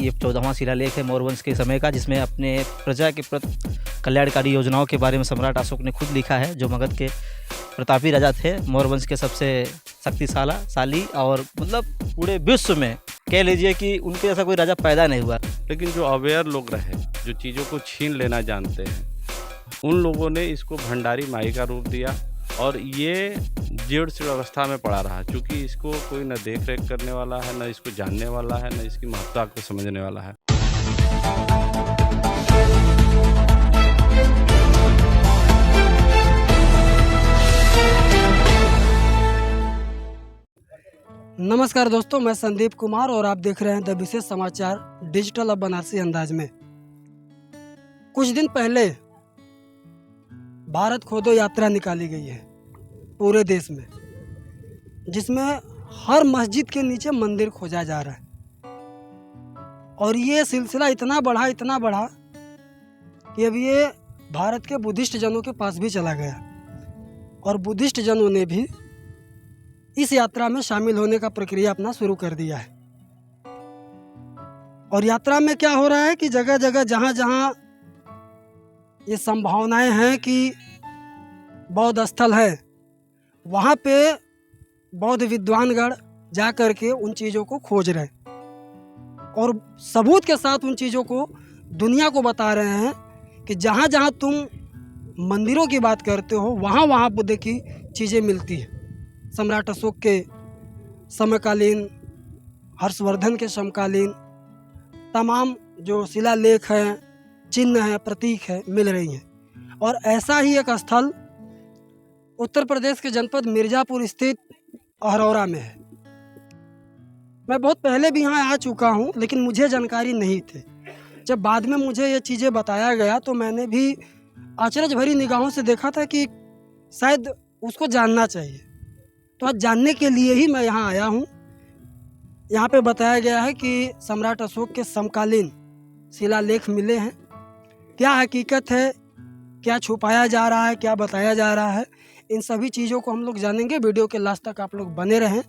ये 14वां शिलालेख है मौर्य वंश के समय का, जिसमें अपने प्रजा के प्रति कल्याणकारी योजनाओं के बारे में सम्राट अशोक ने खुद लिखा है। जो मगध के प्रतापी राजा थे, मौर्य वंश के सबसे शक्तिशाली और मतलब पूरे विश्व में कह लीजिए कि उनके जैसा कोई राजा पैदा नहीं हुआ। लेकिन जो अवेयर लोग रहे, जो चीज़ों को छीन लेना जानते हैं, उन लोगों ने इसको भंडारी माई का रूप दिया और ये जीर्ण शीर्ण अवस्था में पड़ा रहा, क्योंकि इसको कोई न देख रेख करने वाला है, न इसको जानने वाला है, न इसकी महत्ता को समझने वाला है। नमस्कार दोस्तों, मैं संदीप कुमार और आप देख रहे हैं द विशेष समाचार डिजिटल अब बनारसी अंदाज में। कुछ दिन पहले भारत खोदो यात्रा निकाली गई है पूरे देश में, जिसमें हर मस्जिद के नीचे मंदिर खोजा जा रहा है। और ये सिलसिला इतना बढ़ा कि अब ये भारत के बुद्धिस्ट जनों के पास भी चला गया और बुद्धिस्ट जनों ने भी इस यात्रा में शामिल होने का प्रक्रिया अपना शुरू कर दिया है। और यात्रा में क्या हो रहा है कि जगह जगह जहाँ ये संभावनाएं हैं कि बौद्ध स्थल है, वहाँ पे बौद्ध विद्वानगण जा कर के उन चीज़ों को खोज रहे हैं और सबूत के साथ उन चीज़ों को दुनिया को बता रहे हैं कि जहाँ जहाँ तुम मंदिरों की बात करते हो, वहाँ बुद्ध की चीज़ें मिलती हैं। सम्राट अशोक के समकालीन, हर्षवर्धन के समकालीन तमाम जो शिलालेख हैं, चिन्ह हैं, प्रतीक हैं, मिल रही हैं। और ऐसा ही एक स्थल उत्तर प्रदेश के जनपद मिर्ज़ापुर स्थित अहरौरा में है। मैं बहुत पहले भी यहाँ आ चुका हूँ, लेकिन मुझे जानकारी नहीं थी। जब बाद में मुझे ये चीज़ें बताया गया तो मैंने भी अचरज भरी निगाहों से देखा था कि शायद उसको जानना चाहिए। तो आज जानने के लिए ही मैं यहाँ आया हूँ। यहाँ पे बताया गया है कि सम्राट अशोक के समकालीन शिलालेख मिले हैं। क्या हकीकत है, क्या छुपाया जा रहा है, क्या बताया जा रहा है, इन सभी चीज़ों को हम लोग जानेंगे। वीडियो के लास्ट तक आप लोग बने रहें।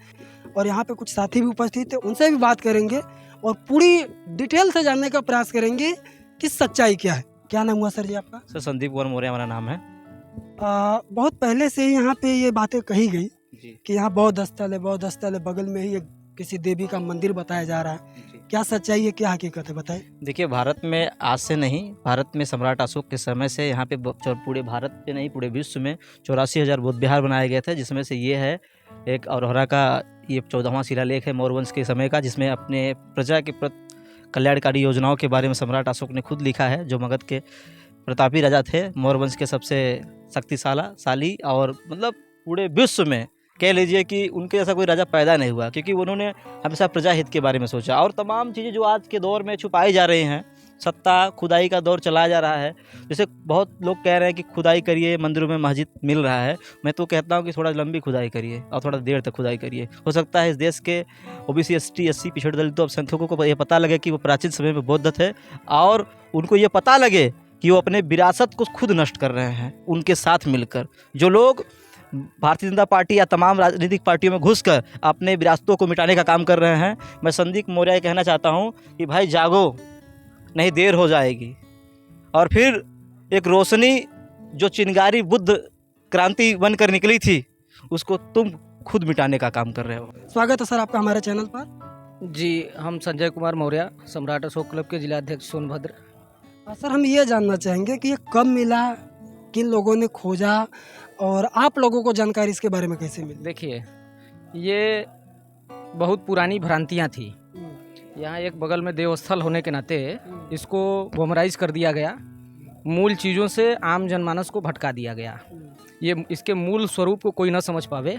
और यहाँ पे कुछ साथी भी उपस्थित हैं, उनसे भी बात करेंगे और पूरी डिटेल से जानने का प्रयास करेंगे कि सच्चाई क्या है। क्या नाम हुआ सर जी आपका? सर संदीप कुमार मौर्य हमारा नाम है। बहुत पहले से ही यहाँ पे ये बातें कही गई कि यहाँ बौद्ध स्थल है, बगल में ही एक किसी देवी का मंदिर बताया जा रहा है। क्या सच्चाई है, क्या हकीकत है, बताइए। देखिए, भारत में आज से नहीं, भारत में सम्राट अशोक के समय से यहाँ पे पूरे भारत पे नहीं, पूरे विश्व में 84,000 बौद्ध विहार बनाए गए थे, जिसमें से ये है एक अहरौरा का ये 14वां शिलालेख है मौर्य वंश के समय का, जिसमें अपने प्रजा के प्रति कल्याणकारी योजनाओं के बारे में सम्राट अशोक ने खुद लिखा है। जो मगध के प्रतापी राजा थे, मौर्य वंश के सबसे शक्तिशाली और मतलब पूरे विश्व में कह लीजिए कि उनके जैसा कोई राजा पैदा नहीं हुआ, क्योंकि उन्होंने हमेशा प्रजा हित के बारे में सोचा। और तमाम चीज़ें जो आज के दौर में छुपाई जा रही हैं, सत्ता खुदाई का दौर चलाया जा रहा है। जैसे बहुत लोग कह रहे हैं कि खुदाई करिए, मंदिरों में मस्जिद मिल रहा है। मैं तो कहता हूं कि थोड़ा लंबी खुदाई करिए और थोड़ा देर तक खुदाई करिए। हो सकता है इस देश के ओबीसी, एसटी, एससी, पिछड़े दलितों, अल्पसंख्यकों को ये पता लगे कि वो प्राचीन समय में बौद्ध थे और उनको ये पता लगे कि वो अपने विरासत को खुद नष्ट कर रहे हैं उनके साथ मिलकर। जो लोग भारतीय जनता पार्टी या तमाम राजनीतिक पार्टियों में घुसकर अपने विरासतों को मिटाने का काम कर रहे हैं, मैं संदीप मौर्य कहना चाहता हूं कि भाई जागो, नहीं देर हो जाएगी। और फिर एक रोशनी जो चिंगारी बुद्ध क्रांति बनकर निकली थी, उसको तुम खुद मिटाने का काम कर रहे हो। स्वागत है सर आपका हमारे चैनल पर। जी, हम संजय कुमार मौर्य, सम्राट अशोक क्लब के जिलाध्यक्ष सोनभद्र। सर, हम ये जानना चाहेंगे कि ये कब मिला, किन लोगों ने खोजा और आप लोगों को जानकारी इसके बारे में कैसे मिली? देखिए, ये बहुत पुरानी भ्रांतियाँ थी। यहाँ एक बगल में देवस्थल होने के नाते इसको वोमराइज कर दिया गया, मूल चीज़ों से आम जनमानस को भटका दिया गया। ये इसके मूल स्वरूप को कोई ना समझ पावे,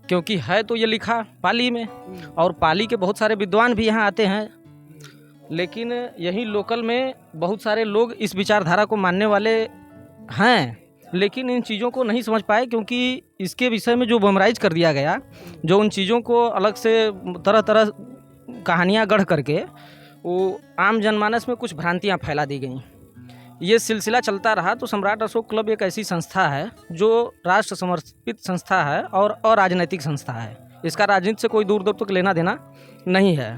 क्योंकि है तो ये लिखा पाली में, और पाली के बहुत सारे विद्वान भी यहाँ आते हैं, लेकिन यही लोकल में बहुत सारे लोग इस विचारधारा को मानने वाले हैं, लेकिन इन चीज़ों को नहीं समझ पाए, क्योंकि इसके विषय में जो वोमराइज कर दिया गया, जो उन चीज़ों को अलग से तरह तरह कहानियाँ गढ़ करके वो आम जनमानस में कुछ भ्रांतियाँ फैला दी गई। ये सिलसिला चलता रहा तो सम्राट अशोक क्लब एक ऐसी संस्था है जो राष्ट्र समर्पित संस्था है और अराजनैतिक संस्था है। इसका राजनीति से कोई दूर दूर तक लेना देना नहीं है।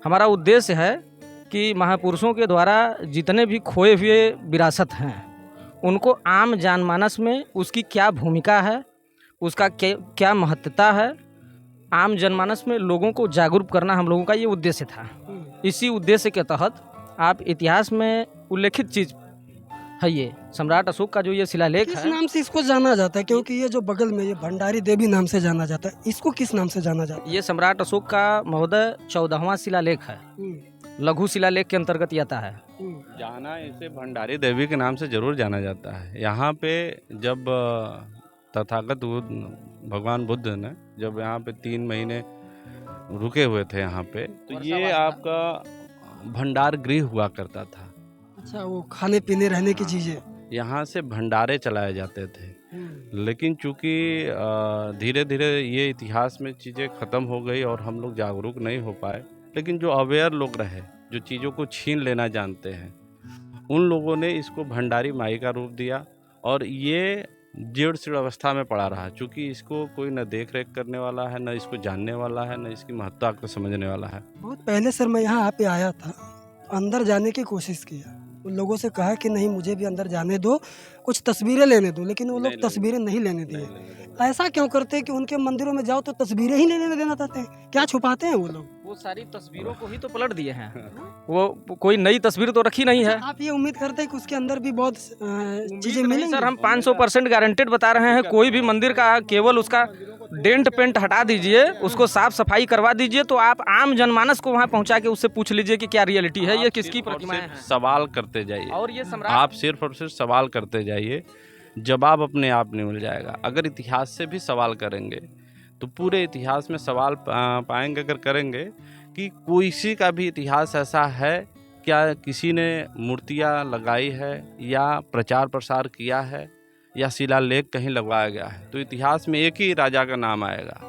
हमारा उद्देश्य है कि महापुरुषों के द्वारा जितने भी खोए हुए विरासत हैं उनको आम जनमानस में उसकी क्या भूमिका है, उसका क्या महत्वता है, आम जनमानस में लोगों को जागरूक करना हम लोगों का ये उद्देश्य था। इसी उद्देश्य के तहत आप इतिहास में उल्लेखित चीज़ है ये सम्राट अशोक का जो ये शिलालेख किस है। नाम से इसको जाना जाता है? क्योंकि ये जो बगल में ये भंडारी देवी नाम से जाना जाता है, इसको किस नाम से जाना जाता ये सम्राट अशोक का महोदय 14वां शिलालेख है, है? लघु शिलालेख के अंतर्गत आता है। जाना इसे भंडारी देवी के नाम से जरूर जाना जाता है। यहाँ पे जब तथागत भगवान बुद्ध ने जब यहाँ पे 3 महीने रुके हुए थे यहाँ पे, तो ये आपका भंडार गृह हुआ करता था। अच्छा, वो खाने पीने रहने की चीजें। यहाँ से भंडारे चलाए जाते थे। लेकिन चूंकि धीरे धीरे ये इतिहास में चीज़ें ख़त्म हो गई और हम लोग जागरूक नहीं हो पाए, लेकिन जो अवेयर लोग रहे, जो चीज़ों को छीन लेना जानते हैं, उन लोगों ने इसको भंडारी माई का रूप दिया और ये जीर्ण शीर्ण अवस्था में पड़ा रहा। चूँकि इसको कोई न देख रेख करने वाला है, न इसको जानने वाला है, न इसकी महत्ता को समझने वाला है। बहुत पहले सर मैं यहाँ पे आया था, अंदर जाने की कोशिश किया, उन लोगों से कहा कि नहीं मुझे भी अंदर जाने दो, कुछ तस्वीरें लेने दो, लेकिन वो लोग तस्वीरें नहीं लेने दिए। ऐसा क्यों करते हैं कि उनके मंदिरों में जाओ तो तस्वीरें ही लेने देना चाहते हैं? क्या छुपाते हैं वो लोग? वो सारी तस्वीरों को ही तो पलट दिए हैं, वो कोई नई तस्वीर तो रखी नहीं है। आप ये उम्मीद करते हैं कि उसके अंदर भी बहुत चीजें नहीं मिलेंगी? सर, हम 500% गारंटेड बता रहे हैं। कोई भी मंदिर का केवल उसका डेंट पेंट हटा दीजिए, उसको साफ सफाई करवा दीजिए, तो आप आम जनमानस को वहाँ पहुँचा के उससे पूछ लीजिए कि क्या रियलिटी है, ये किसकी प्रतिमाएं हैं। सवाल करते जाइए और ये सम्राट आप सिर्फ और सिर्फ सवाल करते जाइए, जवाब अपने आप नहीं मिल जाएगा। अगर इतिहास से भी सवाल करेंगे तो पूरे इतिहास में सवाल पाएंगे अगर करेंगे कि किसी का भी इतिहास ऐसा है क्या किसी ने मूर्तियाँ लगाई है या प्रचार प्रसार किया है या शिलालेख कहीं लगवाया गया है, तो इतिहास में एक ही राजा का नाम आएगा,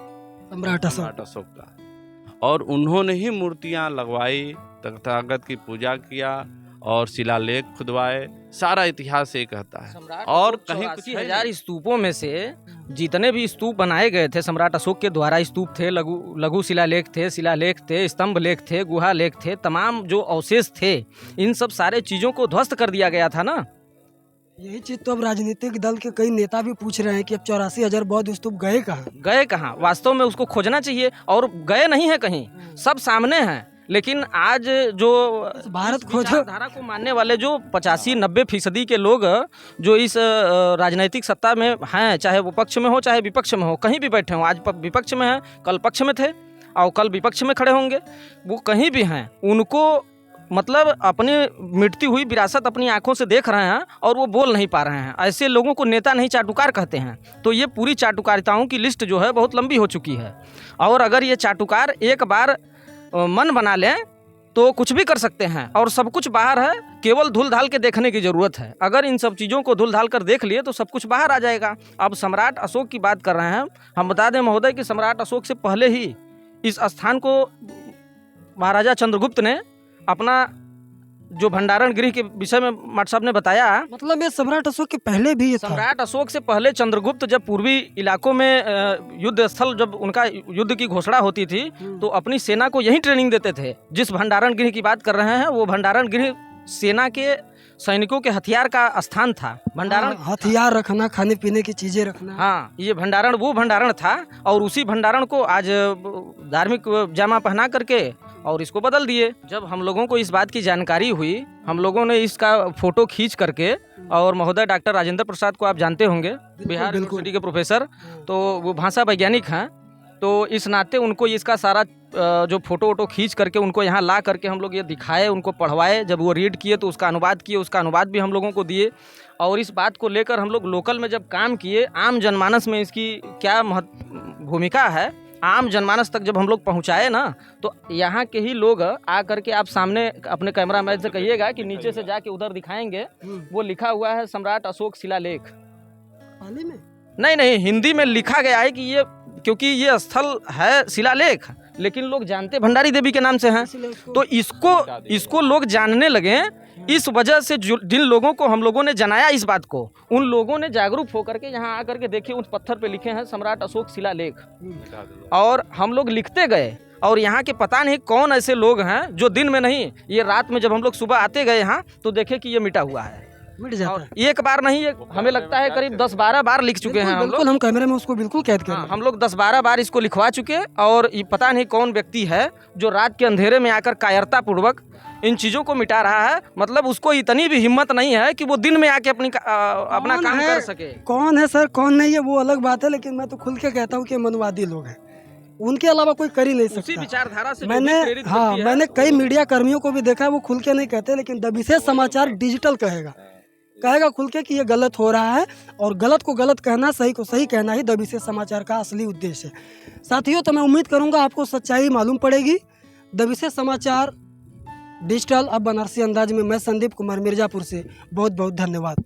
सम्राट सम्राट अशोक का। और उन्होंने ही मूर्तियाँ लगवाई, तथागत की पूजा किया और शिलालेख खुदवाए। सारा इतिहास ये कहता है। और कहीं कुछ 84,000 स्तूपों में से जितने भी स्तूप बनाए गए थे सम्राट अशोक के द्वारा, स्तूप थे, लघु शिलालेख थे, स्तंभ लेख थे, गुहा लेख थे, तमाम जो अवशेष थे, इन सब सारे चीज़ों को ध्वस्त कर दिया गया था ना। यही चीज तो अब राजनीतिक दल के कई नेता भी पूछ रहे हैं कि अब 84,000 बौद्ध स्तूप गए कहाँ? वास्तव में उसको खोजना चाहिए, और गए नहीं है कहीं, सब सामने हैं। लेकिन आज जो भारत खोजो धारा को मानने वाले जो 85-90% के लोग जो इस राजनीतिक सत्ता में हैं, चाहे वो पक्ष में हो चाहे विपक्ष में हो, कहीं भी बैठे हों, आज विपक्ष में हैं, कल पक्ष में थे और कल विपक्ष में खड़े होंगे, वो कहीं भी हैं, उनको मतलब अपनी मिटती हुई विरासत अपनी आंखों से देख रहे हैं और वो बोल नहीं पा रहे हैं। ऐसे लोगों को नेता नहीं चाटुकार कहते हैं। तो ये पूरी चाटुकारिताओं की लिस्ट जो है बहुत लंबी हो चुकी है, और अगर ये चाटुकार एक बार मन बना लें तो कुछ भी कर सकते हैं, और सब कुछ बाहर है, केवल धुल धाल के देखने की ज़रूरत है। अगर इन सब चीज़ों को धुल धाल कर देख लिए तो सब कुछ बाहर आ जाएगा। अब सम्राट अशोक की बात कर रहे हैं, हम बता दें महोदय कि सम्राट अशोक से पहले ही इस स्थान को महाराजा चंद्रगुप्त ने अपना जो भंडारण गृह के विषय में माट साहब ने बताया, मतलब ये सम्राट अशोक के पहले भी ये था? सम्राट अशोक से पहले चंद्रगुप्त जब पूर्वी इलाकों में युद्ध स्थल, जब उनका युद्ध की घोषणा होती थी तो अपनी सेना को यही ट्रेनिंग देते थे। जिस भंडारण गृह की बात कर रहे हैं वो भंडारण गृह सेना के सैनिकों के हथियार का स्थान था। भंडारण हथियार रखना, खाने पीने की चीजें रखना। हाँ, ये भंडारण वो भंडारण था, और उसी भंडारण को आज धार्मिक जामा पहना करके और इसको बदल दिए। जब हम लोगों को इस बात की जानकारी हुई, हम लोगों ने इसका फोटो खींच करके, और महोदय डॉक्टर राजेंद्र प्रसाद को आप जानते होंगे, बिहार यूनिवर्सिटी के प्रोफेसर, तो वो भाषा वैज्ञानिक हैं, तो इस नाते उनको इसका सारा जो फोटो वोटो खींच करके उनको यहाँ ला करके हम लोग ये दिखाए, उनको पढ़वाए। जब वो रीड किए तो उसका अनुवाद किए, उसका अनुवाद भी हम लोगों को दिए, और इस बात को लेकर हम लोग लोकल में जब काम किए, आम जनमानस में इसकी क्या भूमिका है, आम जनमानस तक जब हम लोग पहुंचाए ना, तो यहाँ के ही लोग आ करके, आप सामने अपने कैमरा मैन से कहिएगा कि नीचे से जाके उधर दिखाएंगे, वो लिखा हुआ है सम्राट अशोक शिलालेख। पाली में? नहीं, हिंदी में लिखा गया है कि ये, क्योंकि ये स्थल है शिलालेख, लेकिन लोग जानते भंडारी देवी के नाम से हैं, तो इसको लोग जानने लगे। इस वजह से जिन लोगों को हम लोगों ने जनाया इस बात को, उन लोगों ने जागरूक होकर के यहाँ आकर के देखिए, उस पत्थर पे लिखे हैं सम्राट अशोक शिलालेख, और हम लोग लिखते गए, और यहाँ के पता नहीं कौन ऐसे लोग हैं जो दिन में नहीं, ये रात में जब हम लोग सुबह आते गए यहाँ तो देखे कि ये मिटा हुआ है। मिट जाता और है। एक बार नहीं, ये हमें लगता है करीब 10-12 बार लिख चुके हैं हम बिल्कुल, लोग। हम कैमरे में उसको बिल्कुल कैद कर हाँ, हम लोग 10-12 बार इसको लिखवा चुके, और ये पता नहीं कौन व्यक्ति है जो रात के अंधेरे में आकर कायरता पूर्वक इन चीज़ों को मिटा रहा है। मतलब उसको इतनी भी हिम्मत नहीं है कि वो दिन में आके अपना कौन काम है? कर सके। कौन है सर, कौन नहीं है वो अलग बात है, लेकिन मैं तो खुल के कहता हूँ कि मनवादी लोग हैं, उनके अलावा कोई कर ही नहीं उसी सकता। विचारधारा से जो मैंने भी प्रेरित हाँ व्यक्ति है, मैंने कई मीडिया कर्मियों को भी देखा है, वो खुल के नहीं कहते, लेकिन द विशेष समाचार डिजिटल कहेगा खुल के कि ये गलत हो रहा है, और गलत को गलत कहना, सही को सही कहना ही द विशेष समाचार का असली उद्देश्य है। साथियों, तो मैं उम्मीद करूंगा आपको सच्चाई मालूम पड़ेगी। द विशेष समाचार डिजिटल अब बनारसी अंदाज में, मैं संदीप कुमार मिर्ज़ापुर से बहुत बहुत धन्यवाद।